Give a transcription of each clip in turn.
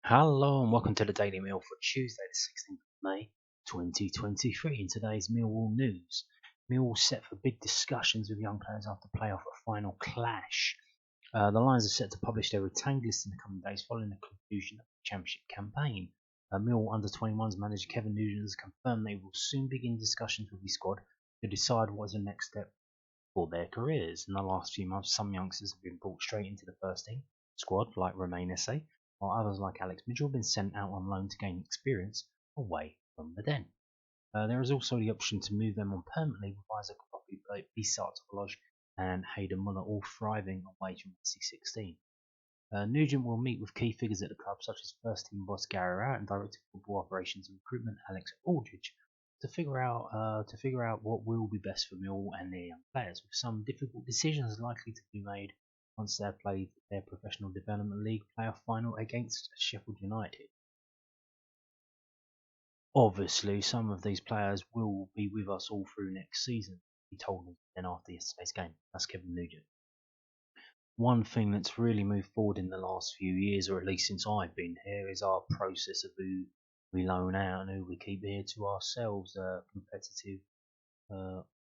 Hello and welcome to the Daily Meal for Tuesday the 16th of May 2023. In today's Millwall news, Millwall set for big discussions with young players after playoff a final clash. The Lions are set to publish their retained list in the coming days following the conclusion of the Championship campaign. Millwall under-21s manager Kevin Nugent has confirmed they will soon begin discussions with his squad to decide what is the next step for their careers. In the last few months, some youngsters have been brought straight into the first team squad, like Romain Esse, while others, like Alex Mitchell, have been sent out on loan to gain experience away from the den. There is also the option to move them on permanently with Isaac Coffey, Bisart Lodge, and Hayden Muller all thriving away from SC16. Nugent will meet with key figures at the club, such as first team boss Gary Rowett and director of football operations and recruitment Alex Aldridge, to figure out what will be best for Millwall and their young players, with some difficult decisions likely to be made once they have played their professional development league playoff final against Sheffield United. Obviously, some of these players will be with us all through next season, he told me then after yesterday's game. That's Kevin Nugent. One thing that's really moved forward in the last few years, or at least since I've been here, is our process of who we loan out and who we keep here to ourselves, competitive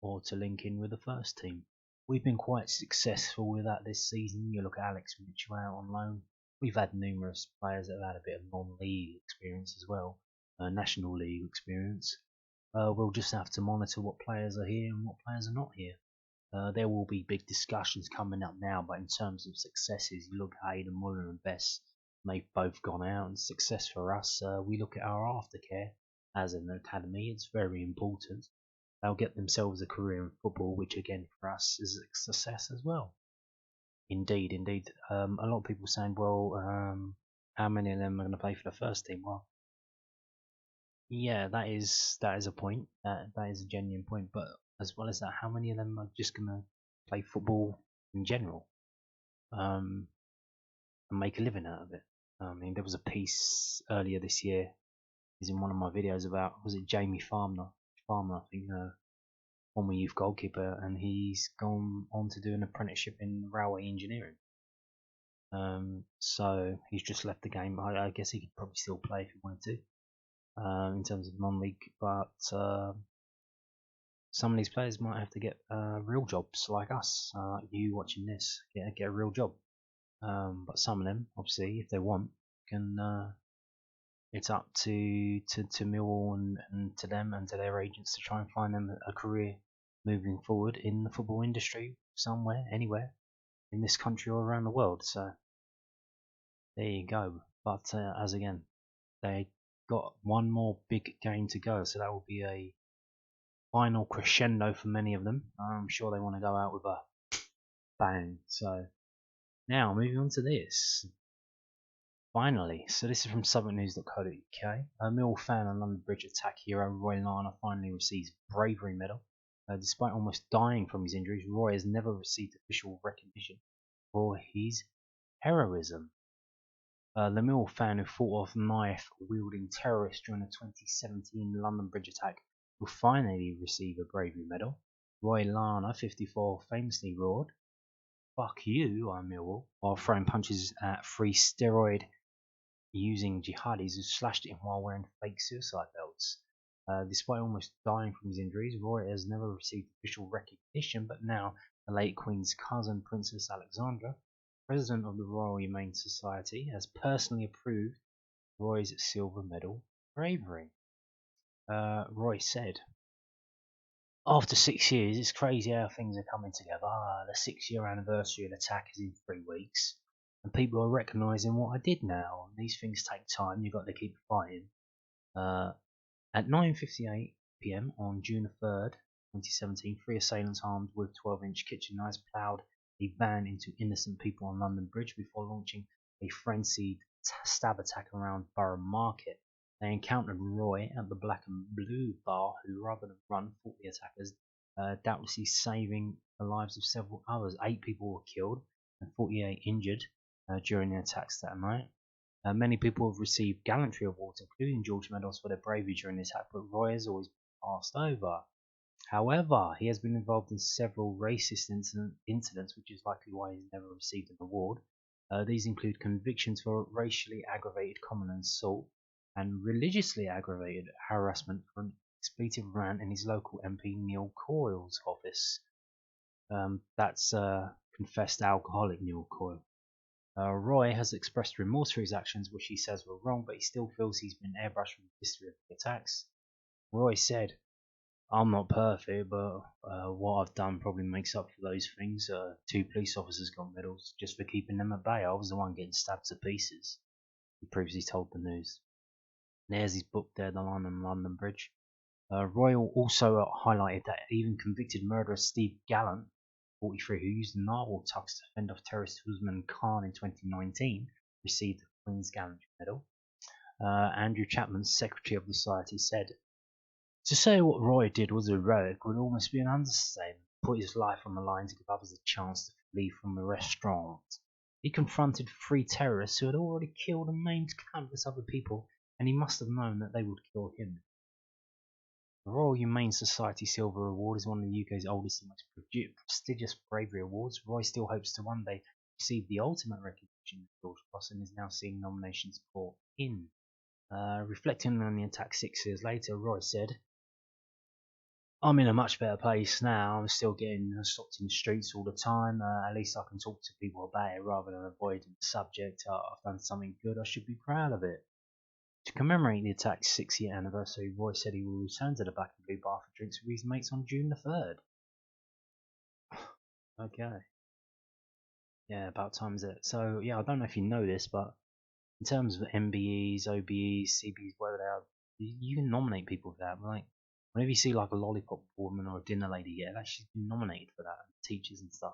or to link in with the first team. We've been quite successful with that this season. You look at Alex Mitchell out on loan. We've had numerous players that have had a bit of non-league experience as well, national league experience. We'll just have to monitor what players are here and what players are not here. There will be big discussions coming up now, but in terms of successes, you look at Hayden Muller and Bess, they've both gone out, and success for us, we look at our aftercare as an academy. It's very important. They'll get themselves a career in football, which again for us is a success as well. Indeed, indeed. A lot of people saying, well, how many of them are going to play for the first team? Well, yeah, that is a point. That is a genuine point. But as well as that, how many of them are just going to play football in general, and make a living out of it? I mean, there was a piece earlier this year, is in one of my videos about, was it Jamie Farmer? Farmer, I think, former youth goalkeeper, and he's gone on to do an apprenticeship in railway engineering. So he's just left the game. I guess he could probably still play if he wanted to, in terms of non-league, but some of these players might have to get real jobs like us, like you watching this, get a real job. But some of them, obviously, if they want, can. It's up to Millwall and to them and to their agents to try and find them a career moving forward in the football industry somewhere, anywhere in this country or around the world. So there you go. But as again, they got one more big game to go, so that will be a final crescendo for many of them. I'm sure they want to go out with a bang. So now moving on to this. Finally, so this is from southernnews.co.uk. A Millwall fan and London Bridge attack hero Roy Larner finally receives bravery medal. Despite almost dying from his injuries, Roy has never received official recognition for his heroism. The Millwall fan who fought off knife-wielding terrorists during the 2017 London Bridge attack will finally receive a bravery medal. Roy Larner, 54, famously roared, "Fuck you, I'm Millwall," while throwing punches at three steroid-using jihadis who slashed at him while wearing fake suicide belts. Despite almost dying from his injuries, Roy has never received official recognition, but now the late Queen's cousin, Princess Alexandra, President of the Royal Humane Society, has personally approved Roy's silver medal bravery. Roy said, "After 6 years, it's crazy how things are coming together. The 6-year anniversary of the attack is in 3 weeks, and people are recognising what I did now. And these things take time. You've got to keep fighting." At 9:58 p.m. on June 3rd, 2017, three assailants armed with 12-inch kitchen knives ploughed a van into innocent people on London Bridge before launching a frenzied stab attack around Borough Market. They encountered Roy at the Black and Blue bar, who, rather than run, fought the attackers, doubtlessly saving the lives of several others. 8 people were killed and 48 injured during the attacks that night. Many people have received gallantry awards, including George medals for their bravery during the attack, but Roy has always passed over. However, he has been involved in several racist incidents, which is likely why he's never received an award. These include convictions for racially aggravated common assault and religiously aggravated harassment for an expletive rant in his local MP Neil Coyle's office. That's confessed alcoholic Neil Coyle. Roy has expressed remorse for his actions, which he says were wrong, but he still feels he's been airbrushed from the history of the attacks. Roy said, "I'm not perfect, but what I've done probably makes up for those things. 2 police officers got medals just for keeping them at bay. I was the one getting stabbed to pieces," he previously told the News. There's his book there, The Line on London Bridge. Roy also highlighted that even convicted murderer Steve Gallant, 43, who used the narwhal tugs to fend off terrorist Usman Khan in 2019, received the Queen's Gallantry Medal. Andrew Chapman, Secretary of the Society, said, "To say what Roy did was heroic would almost be an understatement. He put his life on the line to give others a chance to flee from the restaurant. He confronted 3 terrorists who had already killed and maimed countless other people, and he must have known that they would kill him." The Royal Humane Society Silver Award is one of the UK's oldest and most prestigious bravery awards. Roy still hopes to one day receive the ultimate recognition that George Cross and is now seeing nominations for in. Reflecting on the attack 6 years later, Roy said, "I'm in a much better place now. I'm still getting stopped in the streets all the time. At least I can talk to people about it rather than avoiding the subject. I've done something good. I should be proud of it." To commemorate the attack's 6-year anniversary, Roy said he will return to the Black and Blue Bar for drinks with his mates on June the 3rd. Okay. Yeah, about time is it. So, yeah, I don't know if you know this, but in terms of MBEs, OBEs, CBEs, whatever they are, you can nominate people for that. Like, whenever you see like a lollipop woman or a dinner lady, yeah, she's been nominated for that, teachers and stuff.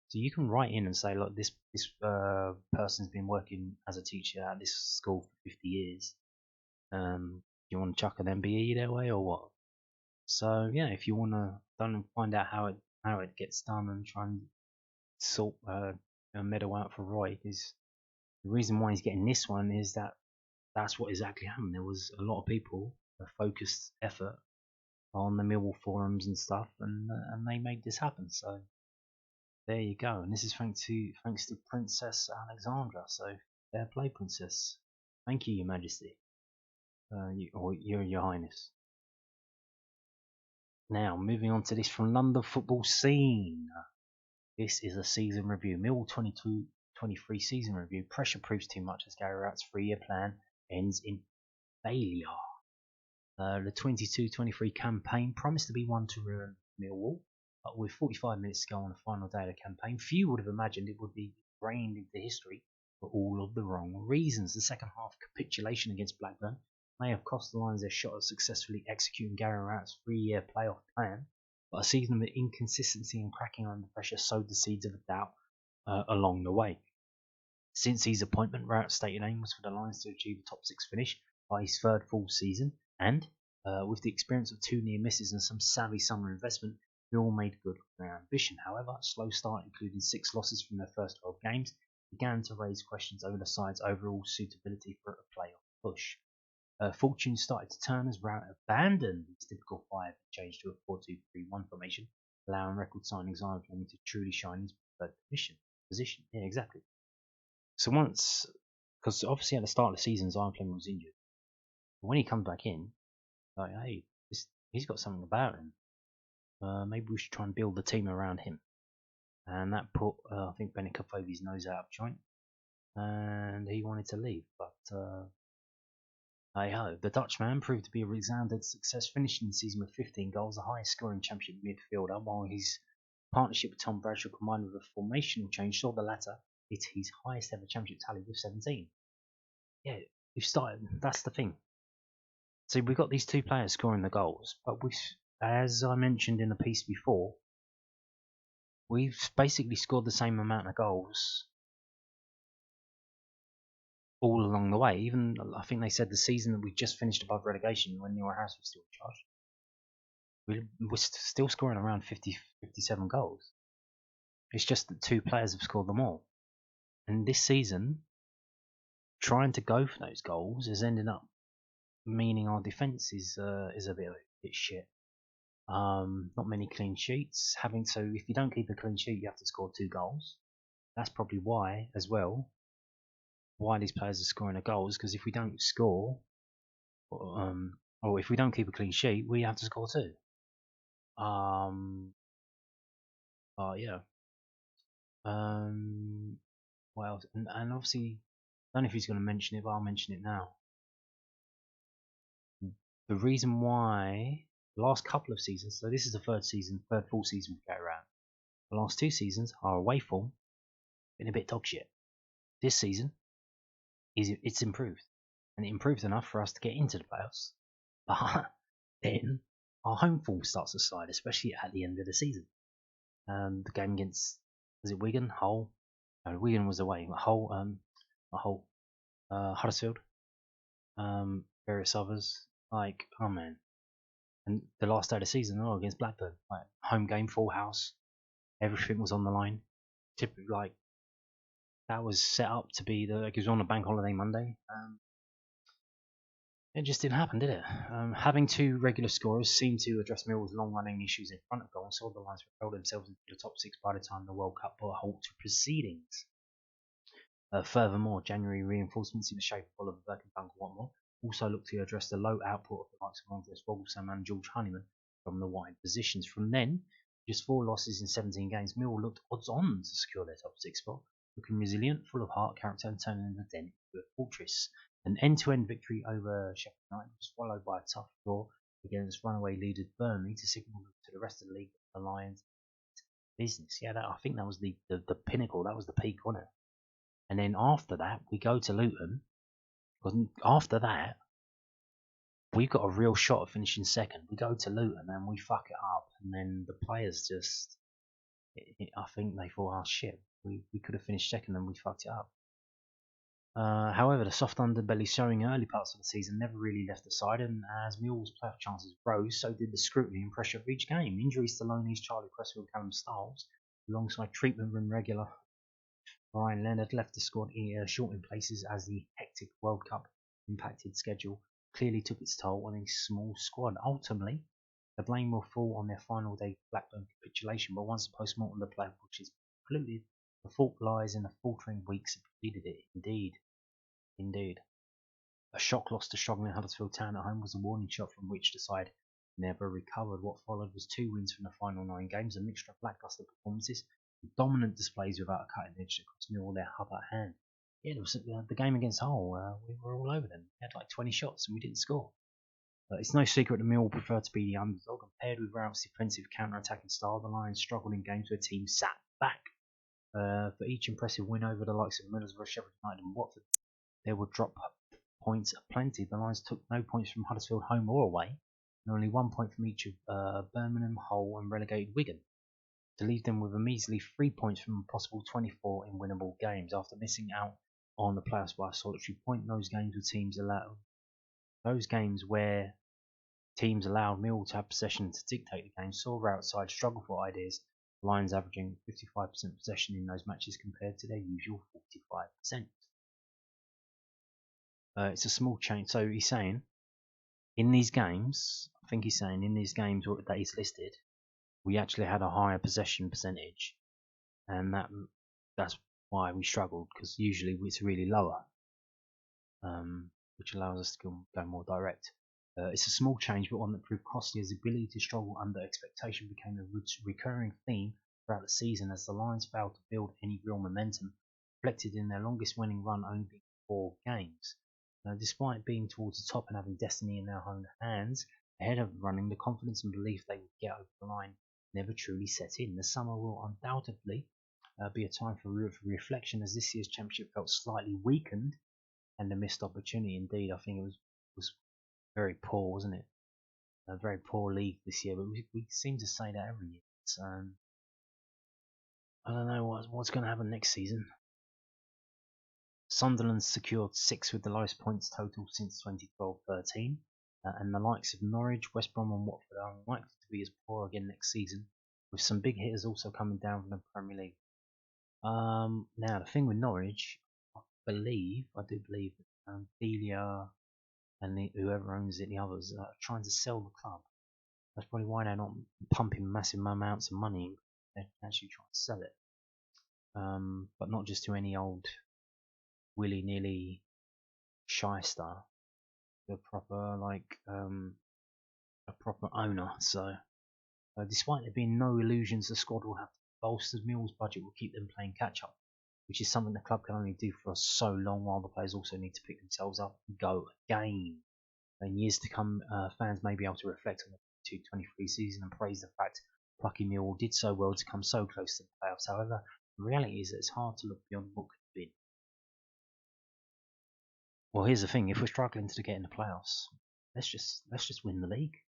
So you can write in and say, look, this person's been working as a teacher at this school for 50 years. You want to chuck an MBE their way or what? So yeah, if you want to find out how it gets done and try and sort a medal out for Roy, is the reason why he's getting this one is that's what exactly happened. There was a lot of people, a focused effort on the Millwall forums and stuff, and they made this happen. So there you go. And this is thanks to Princess Alexandra. So fair play, Princess. Thank you, Your Majesty, or Your Highness. Now, moving on to this from London football scene. This is a season review. Millwall 22-23 season review. Pressure proves too much as Gary Rowett's 3-year plan ends in failure. The 22-23 campaign promised to be one to ruin Millwall, but with 45 minutes to go on the final day of the campaign, few would have imagined it would be ingrained into history for all of the wrong reasons. The second half capitulation against Blackburn may have cost the Lions their shot at successfully executing Gary Rowett's 3-year playoff plan, but a season of inconsistency and cracking under pressure sowed the seeds of doubt along the way. Since his appointment, Rowett's stated aim was for the Lions to achieve a top 6 finish by his 3rd full season, and with the experience of 2 near misses and some savvy summer investment, they all made good on their ambition. However, a slow start, including 6 losses from their first 12 games, began to raise questions over the side's overall suitability for a playoff push. Fortune started to turn as Rowett abandoned his typical 5 and changed to a 4-2-3-1 formation, allowing record signing Zion to truly shine in his preferred position. Yeah, exactly. So once, because obviously at the start of the season, Zion Fleming was injured. But when he comes back in, like, hey, he's got something about him. Maybe we should try and build the team around him. And that put, I think, Bennett Kofovi's nose out of joint. And he wanted to leave. But hey-ho, the Dutchman proved to be a resounding success, finishing the season with 15 goals, the highest scoring championship midfielder, while his partnership with Tom Bradshaw combined with a formational change saw the latter hit his highest ever championship tally with 17. Yeah, we've started, that's the thing. So we've got these 2 players scoring the goals, but as I mentioned in the piece before, we've basically scored the same amount of goals all along the way. Even, I think they said the season that we just finished above relegation when Neil Harris was still in charge, we're still scoring around 50, 57 goals. It's just that 2 players have scored them all. And this season, trying to go for those goals has ended up meaning our defence is a bit shit. Not many clean sheets. So if you don't keep a clean sheet, you have to score 2 goals. That's probably why, as well, why these players are scoring the goals. Because if we don't score, or if we don't keep a clean sheet, we have to score too. Yeah. What else? And obviously, I don't know if he's going to mention it, but I'll mention it now. The reason why the last couple of seasons, so this is the third full season we go around. The last 2 seasons, our away form been a bit dog shit. This season, it's improved, and it improved enough for us to get into the playoffs. But then our home form starts to slide, especially at the end of the season. The game against, was it Wigan? Hull? No, Wigan was away. Hull, Huddersfield, various others. Like, oh man. And the last day of the season, against Blackburn, like home game, full house, everything was on the line. Typically, like that was set up to be it was on a bank holiday Monday. It just didn't happen, did it? Having 2 regular scorers seemed to address Millwall's long-running issues in front of goal and saw the Lions propel themselves into the top 6 by the time the World Cup put a halt to proceedings. Furthermore, January reinforcements in the shape of Oliver Birkenbank and Watmore also looked to address the low output of the likes of Andres Vogelsam and George Honeyman from the wide positions. From then, just 4 losses in 17 games, Millwall looked odds-on to secure their top 6 spot, looking resilient, full of heart, character, and turning the den into a fortress. An end-to-end victory over Sheffield United was followed by a tough draw against runaway leaders Burnley to signal to the rest of the league the Lions business. Yeah, I think that was the pinnacle. That was the peak, wasn't it? And then after that, we go to Luton. After that, we've got a real shot of finishing second. We go to Luton and we fuck it up. And then the players just, I think they thought, oh shit, we could have finished second and we fucked it up. However, the soft underbelly showing early parts of the season never really left the side, and as Millwall's playoff chances rose, so did the scrutiny and pressure of each game. Injuries to loanees Charlie Cresswell and Callum Stiles, alongside treatment room regular Ryan Leonard, left the squad short in places as the hectic World Cup impacted schedule clearly took its toll on a small squad. Ultimately, the blame will fall on their final day Blackburn capitulation, but once the post-mortem the playoff push is concluded, the fault lies in the faltering weeks that preceded it. Indeed. A shock loss to struggling Huddersfield Town at home was a warning shot from which the side never recovered. What followed was 2 wins from the final 9 games, a mixture of lacklustre performances and dominant displays without a cutting edge that cost Millwall their upper hand. Yeah, there was the game against Hull. We were all over them. We had like 20 shots and we didn't score. It's no secret that Millwall prefer to be the underdog, and paired with Ralph's defensive counter-attacking style, the Lions struggled in games where teams sat back. For each impressive win over the likes of Middlesbrough, Sheffield United and Watford, there would drop points aplenty. The Lions took no points from Huddersfield home or away, and only 1 point from each of Birmingham, Hull and relegated Wigan, to leave them with a measly 3 points from a possible 24 in winnable games. After missing out on the playoffs by a solitary point, those games where teams allowed Millwall to have possession to dictate the game saw outside struggle for ideas. The Lions averaging 55% possession in those matches compared to their usual 45%. It's a small change. So he's saying, in these games, that he's listed, we actually had a higher possession percentage, and that's why we struggled, because usually it's really lower, which allows us to go more direct. It's a small change, but one that proved costly, as the ability to struggle under expectation became a recurring theme throughout the season as the Lions failed to build any real momentum, reflected in their longest winning run only being 4 games. Despite being towards the top and having destiny in their own hands, ahead of running, the confidence and belief they would get over the line never truly set in. The summer will undoubtedly be a time for reflection, as this year's championship felt slightly weakened and a missed opportunity. Indeed, I think it was very poor, wasn't it? A very poor league this year, but we seem to say that every year. So, I don't know what's going to happen next season. Sunderland secured 6 with the lowest points total since 2012-13, and the likes of Norwich, West Brom and Watford are unlikely to be as poor again next season, with some big hitters also coming down from the Premier League. Now, the thing with Norwich, I do believe that Delia and whoever owns it, the others, are trying to sell the club. That's probably why they're not pumping massive amounts of money. They're actually trying to sell it. but not just to any old willy-nilly shyster, a proper a proper owner. So despite there being no illusions the squad will have to be bolstered, Millwall's budget will keep them playing catch up, which is something the club can only do for so long, while the players also need to pick themselves up and go again. In years to come, fans may be able to reflect on the 2023 season and praise the fact plucky Millwall did so well to come so close to the playoffs. However, the reality is that it's hard to look beyond what could have been. Well, here's the thing: if we're struggling to get in the playoffs, let's just win the league.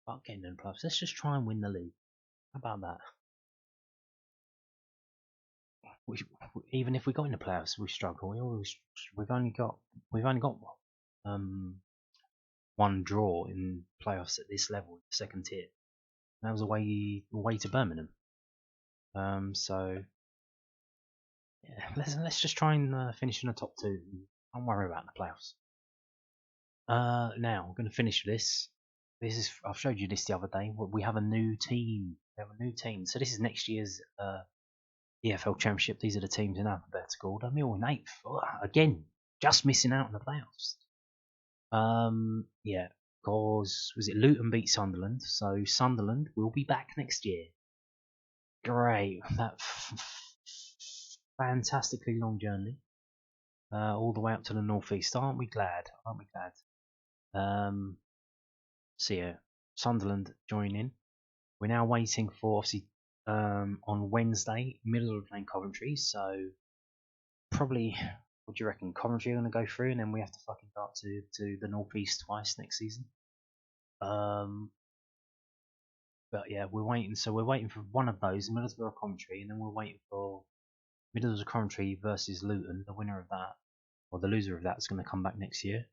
Fuck getting in the playoffs. Let's just try and win the league. How about that? Even if we got in the playoffs, we struggle. We've only got one draw in playoffs at this level, second tier. And that was away to Birmingham. So yeah, let's just try and finish in the top two. Don't worry about the playoffs. Now I'm going to finish this. I've showed you this the other day. We have a new team. So this is next year's EFL Championship. These are the teams in alphabetical order. Millwall in 8th. Again, just missing out on the playoffs. Yeah, because was it Luton beat Sunderland? So Sunderland will be back next year. Great, that fantastically long journey, all the way up to the northeast. Aren't we glad? So yeah, Sunderland join in. We're now waiting for, obviously, on Wednesday, Middlesbrough playing Coventry. So probably, what do you reckon? Coventry are going to go through, and then we have to fucking go up to the northeast twice next season. But yeah, we're waiting. So we're waiting for one of those, Middlesbrough or Coventry, and then we're waiting for Middlesbrough Coventry versus Luton. The winner of that, or the loser of that, is going to come back next year.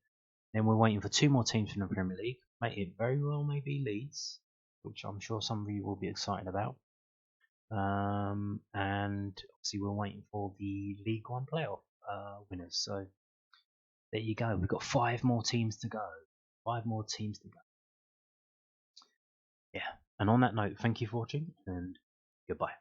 Then we're waiting for two more teams from the Premier League. It very well may be Leeds, which I'm sure some of you will be excited about. And obviously we're waiting for the League One playoff winners. So there you go. We've got 5 more teams to go. Yeah. And on that note, thank you for watching, and goodbye.